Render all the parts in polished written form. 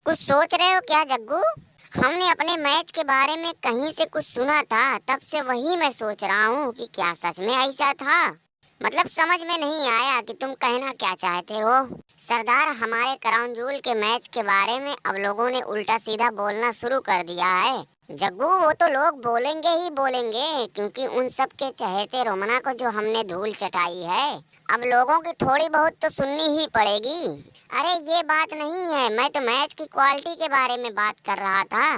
कुछ सोच रहे हो क्या जग्गू? हमने अपने मैच के बारे में कहीं से कुछ सुना था, तब से वही मैं सोच रहा हूँ कि क्या सच में ऐसा था। मतलब समझ में नहीं आया कि तुम कहना क्या चाहते हो। सरदार, हमारे क्राउन जूल के मैच के बारे में अब लोगों ने उल्टा सीधा बोलना शुरू कर दिया है। जग्गू, वो तो लोग बोलेंगे ही बोलेंगे, क्योंकि उन सब के चहेते रोमना को जो हमने धूल चटाई है, अब लोगों की थोड़ी बहुत तो सुननी ही पड़ेगी। अरे ये बात नहीं है, मैं तो मैच की क्वालिटी के बारे में बात कर रहा था,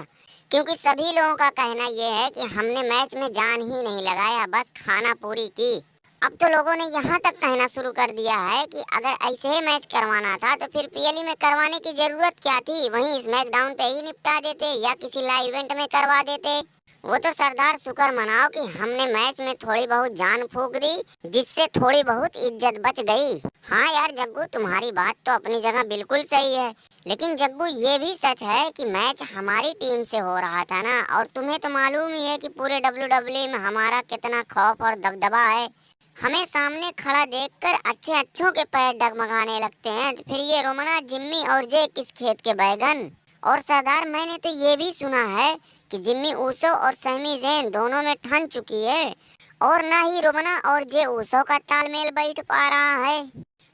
क्योंकि सभी लोगों का कहना ये है कि हमने मैच में जान ही नहीं लगाया, बस खाना पूरी की। अब तो लोगों ने यहाँ तक कहना शुरू कर दिया है कि अगर ऐसे ही मैच करवाना था तो फिर पीएलई में करवाने की जरूरत क्या थी, वहीं स्मैकडाउन पे ही निपटा देते या किसी लाइव इवेंट में करवा देते। वो तो सरदार शुक्र मनाओ कि हमने मैच में थोड़ी बहुत जान फूंक दी, जिससे थोड़ी बहुत इज्जत बच गई। हाँ यार जग्गू, तुम्हारी बात तो अपनी जगह बिल्कुल सही है, लेकिन जग्गू ये भी सच है कि मैच हमारी टीम से हो रहा था ना, और तुम्हें तो मालूम ही है कि पूरे डब्ल्यूडब्ल्यूई में हमारा कितना खौफ और दबदबा है। हमें सामने खड़ा देखकर अच्छे अच्छों के पैर डगमगाने लगते हैं, तो फिर ये रोमना, जिम्मी और जे किस खेत के बैगन। और सरदार, मैंने तो ये भी सुना है कि जिम्मी ऊसो और सैमी जैन दोनों में ठन चुकी है, और ना ही रोमना और जे ऊसो का तालमेल बैठ पा रहा है।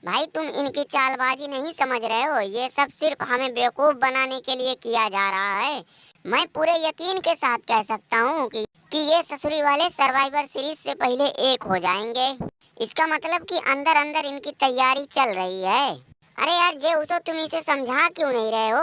भाई, तुम इनकी चालबाजी नहीं समझ रहे हो, ये सब सिर्फ हमें बेवकूफ बनाने के लिए किया जा रहा है। मैं पूरे यकीन के साथ कह सकता हूँ कि ये ससुरी वाले सर्वाइवर सीरीज से पहले एक हो जाएंगे। इसका मतलब कि अंदर अंदर इनकी तैयारी चल रही है। अरे यार जे उसो, तुम इसे समझा क्यों नहीं रहे हो?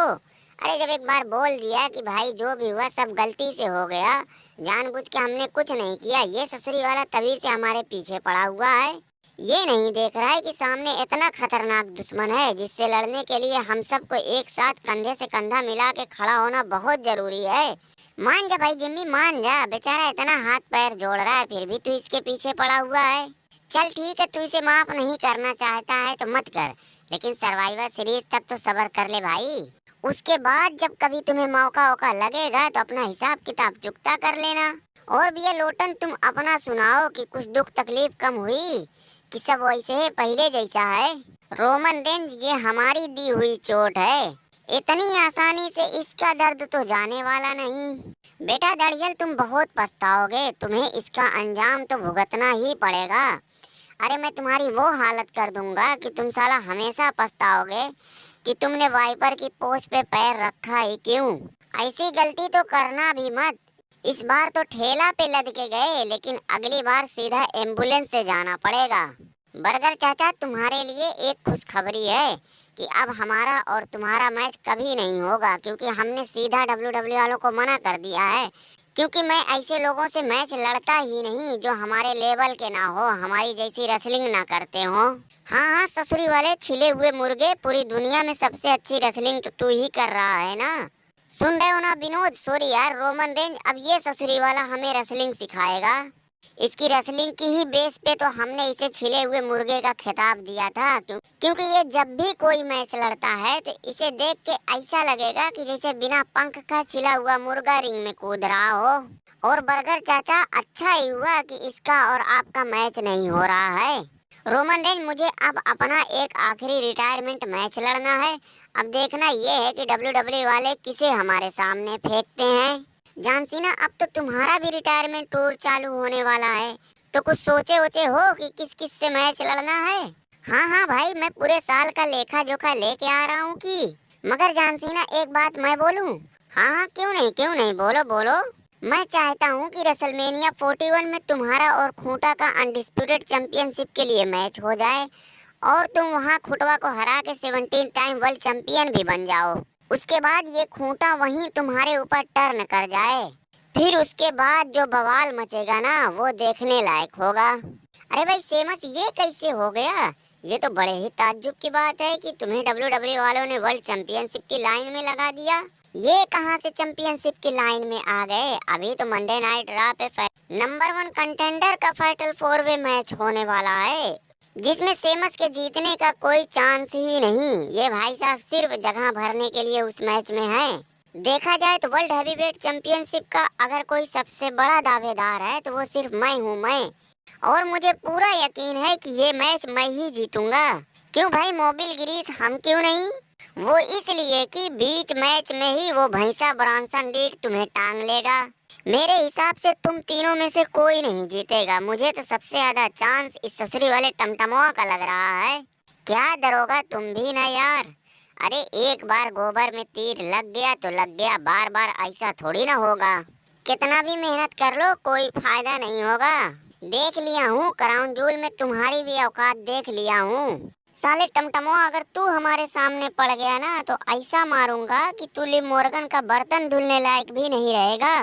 अरे जब एक बार बोल दिया कि भाई जो भी हुआ सब गलती से हो गया, जानबूझ के हमने कुछ नहीं किया, ये ससुरी वाला तभी से हमारे पीछे पड़ा हुआ है। ये नहीं देख रहा है कि सामने इतना खतरनाक दुश्मन है जिससे लड़ने के लिए हम सबको एक साथ कंधे से कंधा मिला के खड़ा होना बहुत जरूरी है। मान जा भाई जिम्मी, मान जा, बेचारा इतना हाथ पैर जोड़ रहा है फिर भी तू इसके पीछे पड़ा हुआ है। चल ठीक है, तू इसे माफ नहीं करना चाहता है तो मत कर, लेकिन सर्वाइवर सीरीज तक तो सब्र कर ले भाई। उसके बाद जब कभी तुम्हें मौका वौका लगेगा तो अपना हिसाब किताब चुकता कर लेना। और भी ये लोटन, तुम अपना सुनाओ कि कुछ दुख तकलीफ कम हुई कि सब वैसे पहले जैसा है? रोमन रेंज, ये हमारी दी हुई चोट है, इतनी आसानी से इसका दर्द तो जाने वाला नहीं। बेटा दड़ियल, तुम बहुत पछताओगे, तुम्हें इसका अंजाम तो भुगतना ही पड़ेगा। अरे मैं तुम्हारी वो हालत कर दूंगा कि तुम साला हमेशा पछताओगे कि तुमने वाइपर की पोस्ट पे पैर रखा ही क्यों। ऐसी गलती तो करना भी मत। इस बार तो ठेला पे लद के गए, लेकिन अगली बार सीधा एम्बुलेंस से जाना पड़ेगा। बर्गर चाचा, तुम्हारे लिए एक खुशखबरी है कि अब हमारा और तुम्हारा मैच कभी नहीं होगा, क्योंकि हमने सीधा डब्ल्यूडब्ल्यू वालों को मना कर दिया है। क्योंकि मैं ऐसे लोगों से मैच लड़ता ही नहीं जो हमारे लेवल के ना हो, हमारी जैसी रेसलिंग ना करते हो। हाँ हाँ ससुरी वाले छिले हुए मुर्गे, पूरी दुनिया में सबसे अच्छी रेसलिंग तो तू ही कर रहा है ना। सुन रहे हो ना विनोद? सॉरी यार रोमन रेंज, अब ये ससुरी वाला हमें रेसलिंग सिखाएगा। इसकी रेसलिंग की ही बेस पे तो हमने इसे छिले हुए मुर्गे का खिताब दिया था, क्योंकि ये जब भी कोई मैच लड़ता है तो इसे देख के ऐसा लगेगा कि जैसे बिना पंख का छिला हुआ मुर्गा रिंग में कूद रहा हो। और बर्गर चाचा, अच्छा ही हुआ कि इसका और आपका मैच नहीं हो रहा है। रोमन रेंज, मुझे अब अपना एक आखिरी रिटायरमेंट मैच लड़ना है। अब देखना ये है कि डब्ल्यूडब्ल्यू वाले किसे हमारे सामने फेंकते हैं। जान सीना, अब तो तुम्हारा भी रिटायरमेंट टूर चालू होने वाला है, तो कुछ सोचे वोचे हो कि किस किस से मैच लड़ना है? हाँ हाँ भाई, मैं पूरे साल का लेखा जोखा लेके आ रहा हूँ कि। मगर जान सीना, एक बात मैं बोलूँ? हाँ हाँ, क्यों नहीं, बोलो बोलो। मैं चाहता हूँ कि रेसलमेनिया 41 में तुम्हारा और खूंटा का अनडिस्प्यूटेड चैंपियनशिप के लिए मैच हो जाए, और तुम वहाँ खुटवा को हरा के 17 टाइम वर्ल्ड चैंपियन भी बन जाओ। उसके बाद ये खूंटा वहीं तुम्हारे ऊपर टर्न कर जाए, फिर उसके बाद जो बवाल मचेगा ना, वो देखने लायक होगा। अरे भाई सेमस, ये कैसे हो गया? ये तो बड़े ही ताज्जुब की बात है कि तुम्हें डब्ल्यूडब्ल्यू वालों ने वर्ल्ड चैंपियनशिप की लाइन में लगा दिया। ये कहाँ से चैंपियनशिप की लाइन में आ गए? अभी तो मंडे नाइट रा पे नंबर 1 कंटेंडर का फाइटल 4 वे मैच होने वाला है, जिसमें सेमस के जीतने का कोई चांस ही नहीं। ये भाई साहब सिर्फ जगह भरने के लिए उस मैच में है। देखा जाए तो वर्ल्ड हैवीवेट चैंपियनशिप का अगर कोई सबसे बड़ा दावेदार है तो वो सिर्फ मैं हूँ, मैं। और मुझे पूरा यकीन है कि ये मैच मैं ही जीतूंगा। क्यों भाई मोबिल गिरीश, हम क्यों नहीं? वो इसलिए कि बीच मैच में ही वो भैंसा ब्रॉन्सन रीड तुम्हें टांग लेगा। मेरे हिसाब से तुम तीनों में से कोई नहीं जीतेगा। मुझे तो सबसे ज्यादा चांस इस ससुरी वाले टमटमोआ का लग रहा है। क्या दरोगा तुम भी ना यार। अरे एक बार गोबर में तीर लग गया तो लग गया, बार बार ऐसा थोड़ी ना होगा। कितना भी मेहनत कर लो कोई फायदा नहीं होगा। देख लिया हूँ क्राउन जूल में तुम्हारी भी औकात देख लिया हूँ। साले टमटमो, अगर तू हमारे सामने पड़ गया ना तो ऐसा मारूंगा कि तू लिम मोर्गन का बर्तन धुलने लायक भी नहीं रहेगा।